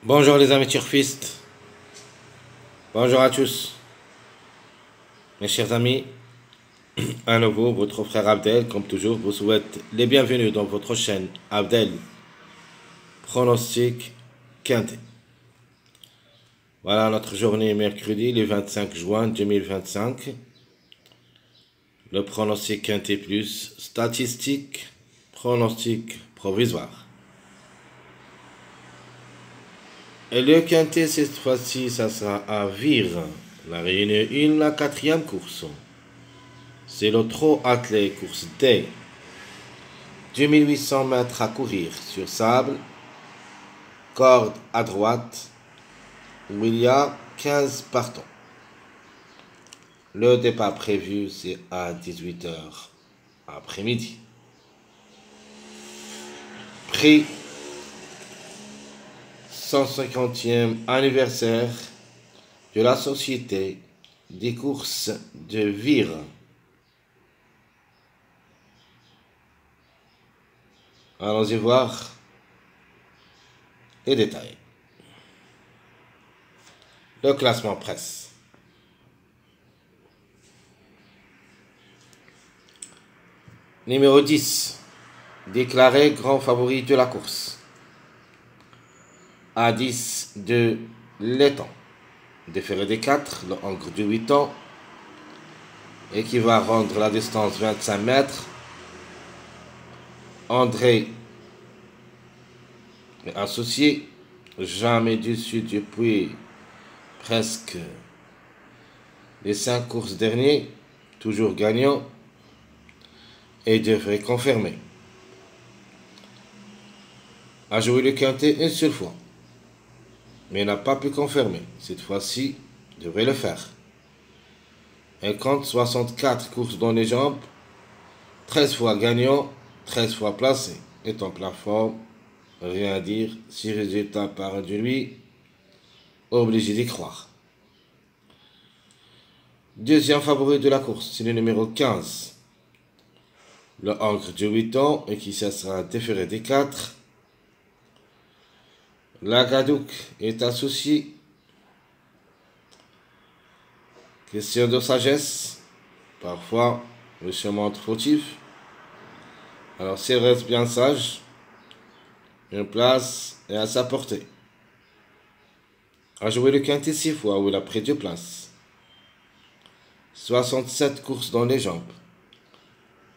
Bonjour les amis turfistes, bonjour à tous, mes chers amis. À nouveau, votre frère Abdel, comme toujours, vous souhaite les bienvenus dans votre chaîne Abdel Pronostic Quintet. Voilà notre journée mercredi, le 25 juin 2025. Le pronostic Quintet plus statistique, pronostic provisoire. Et le Quintet, cette fois-ci, ça sera à Vire, la Réunion 1, la quatrième course. C'est le trot attelé course D. 2800 mètres à courir sur sable, corde à droite, où il y a 15 partants. Le départ prévu, c'est à 18h après-midi. Prix 150e anniversaire de la Société des courses de Vire. Allons-y voir les détails. Le classement presse. Numéro 10. Déclaré grand favori de la course. A10 de l'étang. Déféré des 4, le Angre du 8 ans. Et qui va rendre la distance 25 mètres. André est associé, jamais dessus depuis presque les 5 courses dernières, toujours gagnant et devrait confirmer. A joué le quintet une seule fois, mais n'a pas pu confirmer. Cette fois-ci, devrait le faire. Elle compte 64 courses dans les jambes, 13 fois gagnant, 13 fois placé, est en pleine forme, rien à dire, si résultat part de lui, obligé d'y croire. Deuxième favori de la course, c'est le numéro 15. Le Angre de 8 ans et qui ça sera déféré des 4. La Gadouk est associée. Question de sagesse. Parfois, le chemin fautif. Alors, s'il reste bien sage, une place est à sa portée. A joué le quintet 6 fois où il a pris 2 places. 67 courses dans les jambes.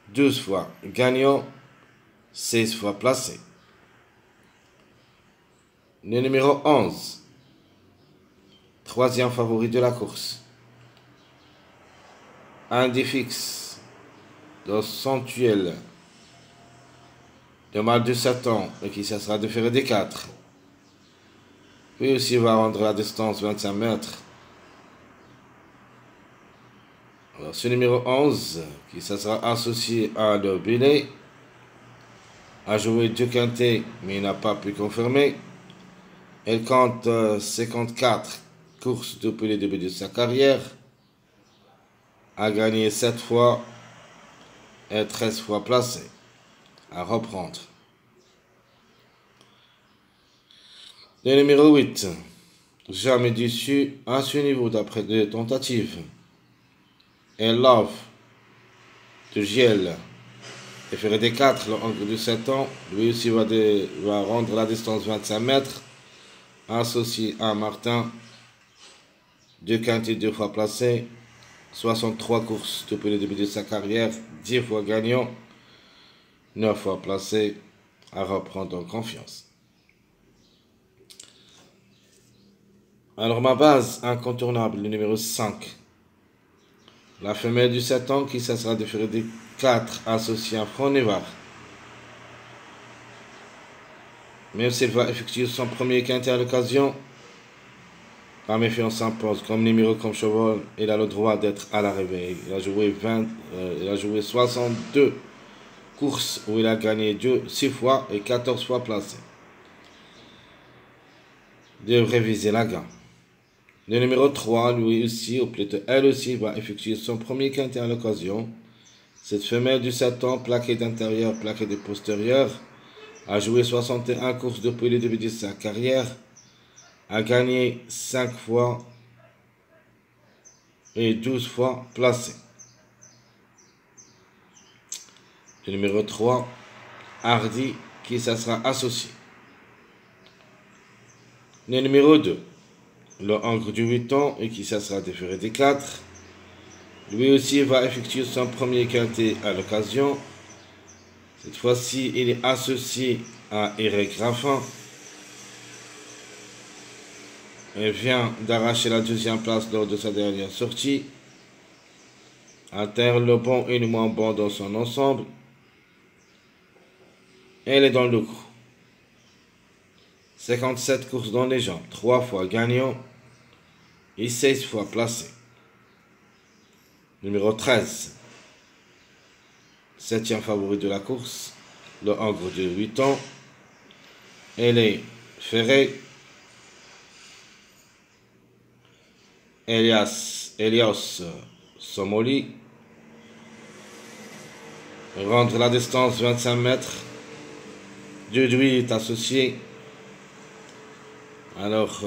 12 fois gagnant, 16 fois placé. Le numéro 11. Troisième favori de la course. Indifix de Santuel de mal de 7 ans et qui ça sera déféré des 4. Puis aussi va rendre la distance 25 mètres. Alors ce numéro 11 qui ça sera associé à le Billet a joué 2 quintets mais il n'a pas pu confirmer. Elle compte 54 courses depuis le début de sa carrière. A gagné 7 fois et 13 fois placé. À reprendre. Le numéro 8. Jamais déçu à ce niveau d'après 2 tentatives. Et Love de Giel. Déféré des 4, le Angre de 7 ans. Lui aussi va rendre la distance 25 mètres. Associé à Martin. 2 quintets 2 fois placés. 63 courses depuis le début de sa carrière. 10 fois gagnant. 9 fois placé. À reprendre en confiance. Alors ma base incontournable, le numéro 5. La femelle du 7 ans qui ça sera déférée des 4 associés à Fronevar. Même s'il va effectuer son premier quintet à l'occasion, la méfiance s'impose. Comme numéro, comme cheval, il a le droit d'être à l'arrivée. Il a joué 62 courses où il a gagné 6 fois et 14 fois placé. Devrait viser la gamme. Le numéro 3, lui aussi, ou plutôt elle aussi, va effectuer son premier quintet à l'occasion. Cette femelle du 7 ans, plaquée d'intérieur, plaquée de postérieur, a joué 61 courses depuis le début de sa carrière, a gagné 5 fois et 12 fois placé. Le numéro 3, Hardy, qui ça sera associé. Le numéro 2, le Angre du 8 ans et qui ça sera déféré des 4. Lui aussi va effectuer son premier quintet à l'occasion. Cette fois-ci, il est associé à Eric Raffin. Il vient d'arracher la deuxième place lors de sa dernière sortie. Alterne le bon et le moins bon dans son ensemble. Elle est dans le coup. 57 courses dans les jambes, 3 fois gagnant et 16 fois placé. Numéro 13, 7e favori de la course, le Angre de 8 ans. Elle est Ferré. Elias Somoli. Rendre la distance 25 mètres. Dudouis est associé. Alors,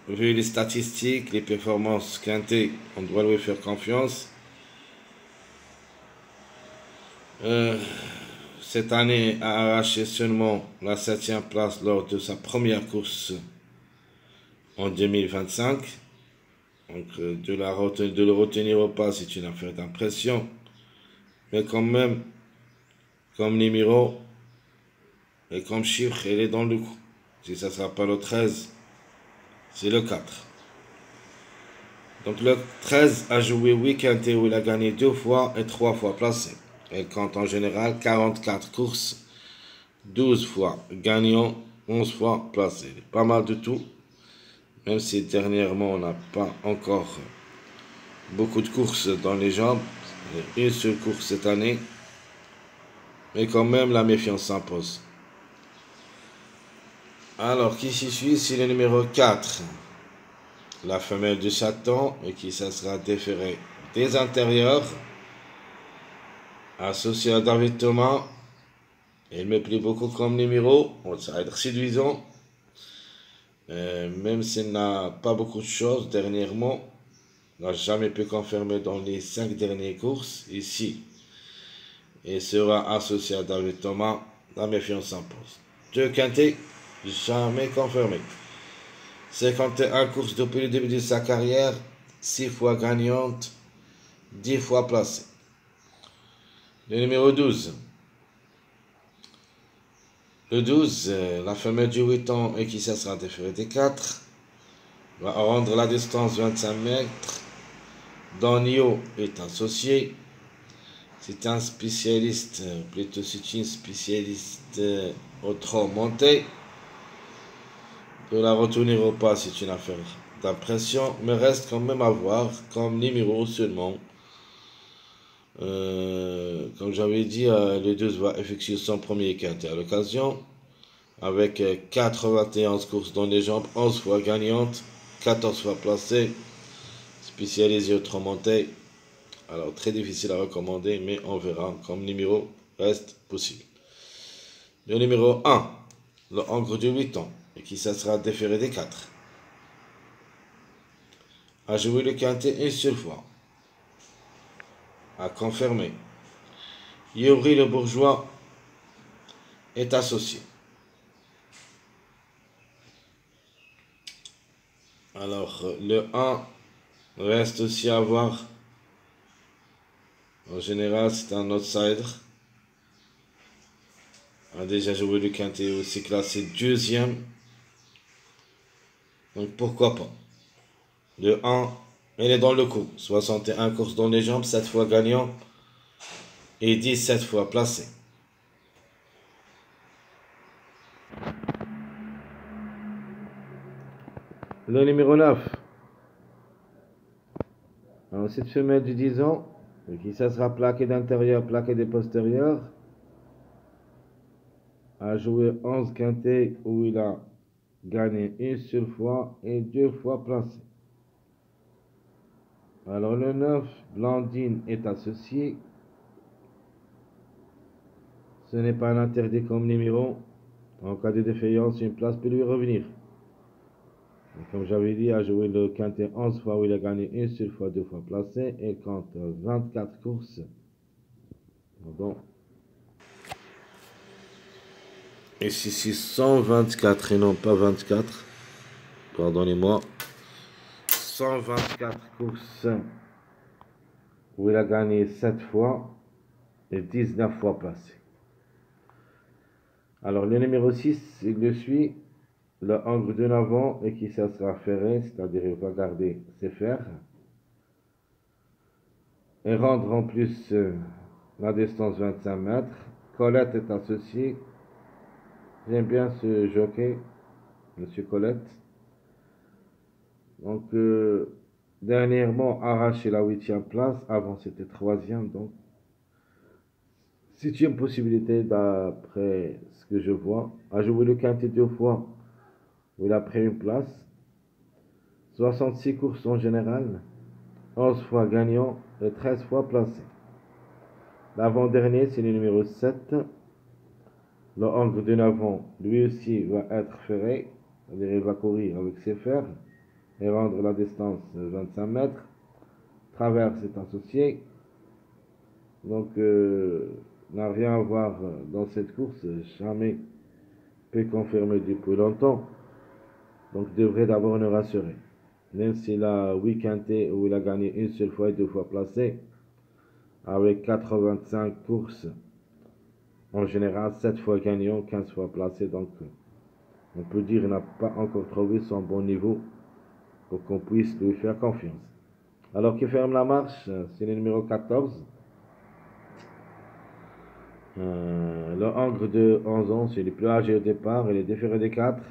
vu les statistiques, les performances quintées, on doit lui faire confiance. Cette année a arraché seulement la 7e place lors de sa première course en 2025. Donc de le retenir ou pas, c'est une affaire d'impression. Mais quand même, comme numéro et comme chiffre, elle est dans le coup. Si ça ne sera pas le 13, c'est le 4. Donc le 13 a joué 8 quintés où il a gagné 2 fois et 3 fois placé. Elle compte en général 44 courses, 12 fois gagnant, 11 fois placé. Pas mal de tout, même si dernièrement on n'a pas encore beaucoup de courses dans les jambes. Une seule course cette année, mais quand même la méfiance s'impose. Alors qui s'y suit, c'est le numéro 4. La femelle de Satan, et qui ça sera déféré des intérieurs, associé à David Thomas. Il me plaît beaucoup comme numéro, ça va être séduisant, même s'il n'a pas beaucoup de choses dernièrement, n'a jamais pu confirmer dans les 5 dernières courses. Ici, il sera associé à David Thomas, la méfiance s'impose. 2 quintés, jamais confirmé. 51 courses depuis le début de sa carrière, 6 fois gagnante, 10 fois placée. Le numéro 12. Le 12, la femelle du 8 ans et qui ça sera déféré des 4, va rendre la distance 25 mètres. Danio est associé. C'est un spécialiste, plutôt c'est une spécialiste au trot monté. De la retourner au pas, c'est une affaire d'impression, mais reste quand même à voir comme numéro seulement. Comme j'avais dit, le 12 va effectuer son premier quintet à l'occasion, avec 91 courses dans les jambes, 11 fois gagnantes, 14 fois placées, spécialisé au trot monté. Alors très difficile à recommander, mais on verra comme numéro reste possible. Le numéro 1, le Angre du 8 ans, et qui ça sera déféré des 4, a joué le quintet une seule fois, a confirmé. Yuri le Bourgeois est associé. Alors le 1 reste aussi à voir. En général, c'est un outsider. A déjà joué le quintet, aussi classé deuxième. Donc pourquoi pas. Le 1, il est dans le coup. 61 courses dans les jambes, 7 fois gagnant et 17 fois placé. Le numéro 9. Alors cette femelle de 10 ans, qui ça sera plaqué d'intérieur, plaqué de postérieur, a joué 11 quintets où il a gagné une seule fois et 2 fois placé. Alors le 9, Blandine est associé. Ce n'est pas un interdit comme numéro. En cas de défaillance, une place peut lui revenir. Et comme j'avais dit, a joué le quintet 11 fois où il a gagné une seule fois, 2 fois placé. Et compte 24 courses. Pardon. Et si c'est 124 et non pas 24, pardonnez-moi, 124 courses où il a gagné 7 fois et 19 fois placé. Alors le numéro 6, il le suit, le angle de l'avant et qui ça sera ferré, c'est-à-dire il va garder ses fers et rendre en plus la distance 25 mètres. Colette est associé. J'aime bien ce jockey, Monsieur Colette. Donc, dernièrement, arraché la 8e place. Avant, c'était 3e. Donc, c'est une possibilité, d'après ce que je vois. A joué le quintet 2 fois, où il a pris une place. 66 courses en général. 11 fois gagnant et 13 fois placé. L'avant-dernier, c'est le numéro 7. Le angle de l'avant, lui aussi, va être ferré. C'est-à-dire, il va courir avec ses fers et rendre la distance 25 mètres. Traverse est associé. Donc, n'a rien à voir dans cette course. Jamais peut confirmer depuis longtemps. Donc, devrait d'abord nous rassurer. Même s'il a 8 quintés où il a gagné une seule fois et 2 fois placé, avec 85 courses, en général 7 fois gagnant, 15 fois placé. Donc, on peut dire qu'il n'a pas encore trouvé son bon niveau pour qu'on puisse lui faire confiance. Alors qui ferme la marche, c'est le numéro 14. Le Angre de 11 ans, c'est le plus âgé au départ et le déféré des 4.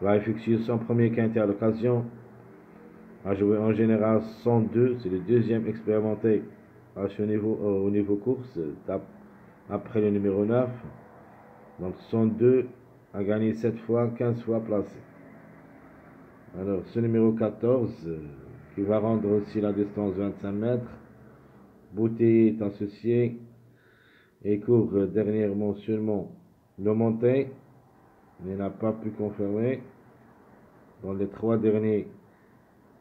Va effectuer son premier quintet à l'occasion. A joué en général 102, c'est le deuxième expérimenté à ce niveau, au niveau course, après le numéro 9. Donc 102 a gagné 7 fois, 15 fois placé. Alors ce numéro 14, qui va rendre aussi la distance 25 mètres. Bouteille est associé et court dernièrement seulement le monté. Il n'a pas pu confirmer dans les 3 dernières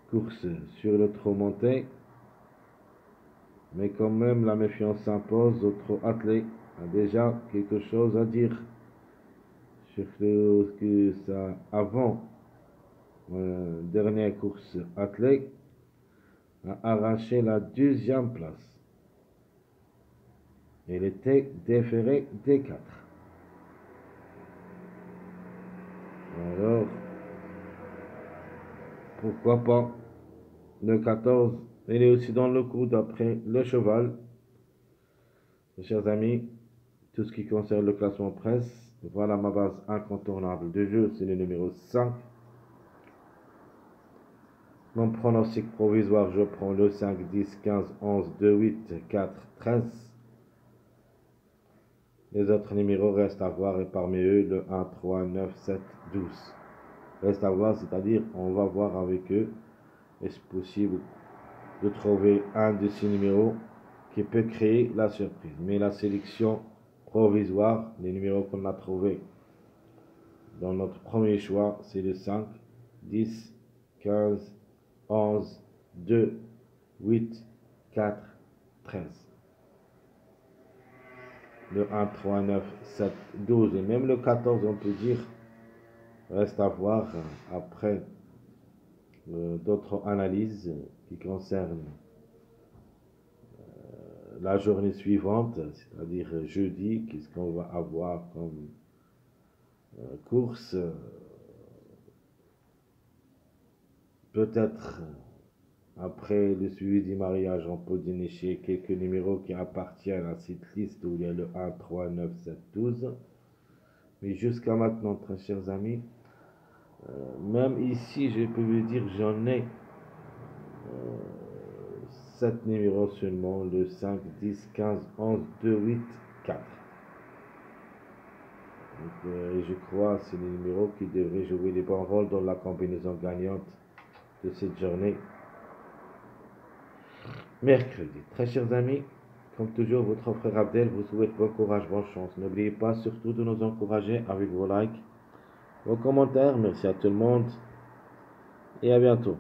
courses sur le trot monté. Mais quand même, la méfiance s'impose. Au trot attelé a déjà quelque chose à dire. Surtout que ça, avant dernière course attelée, a arraché la 2e place. Il était déféré des 4. Alors, pourquoi pas le 14, il est aussi dans le coup d'après le cheval. Mes chers amis, tout ce qui concerne le classement presse, voilà ma base incontournable de jeu, c'est le numéro 5. Mon pronostic provisoire, je prends le 5, 10, 15, 11, 2, 8, 4, 13. Les autres numéros restent à voir et parmi eux le 1, 3, 9, 7, 12. Reste à voir, c'est-à-dire on va voir avec eux. Est-ce possible de trouver un de ces numéros qui peut créer la surprise. Mais la sélection provisoire, les numéros qu'on a trouvés dans notre premier choix, c'est le 5, 10, 15, 11, 2, 8, 4, 13. Le 1, 3, 9, 7, 12 et même le 14, on peut dire, reste à voir après d'autres analyses qui concernent la journée suivante, c'est-à-dire jeudi. Qu'est-ce qu'on va avoir comme course? Peut-être après le suivi du mariage, on peut dénicher quelques numéros qui appartiennent à cette liste où il y a le 1, 3, 9, 7, 12. Mais jusqu'à maintenant, très chers amis, même ici, je peux vous dire que j'en ai 7 numéros seulement, le 5, 10, 15, 11, 2, 8, 4. Donc, je crois que c'est les numéros qui devraient jouer les bons rôles dans la combinaison gagnante de cette journée. Mercredi. Très chers amis, comme toujours, votre frère Abdel vous souhaite bon courage, bonne chance. N'oubliez pas surtout de nous encourager avec vos likes, vos commentaires. Merci à tout le monde. et à bientôt.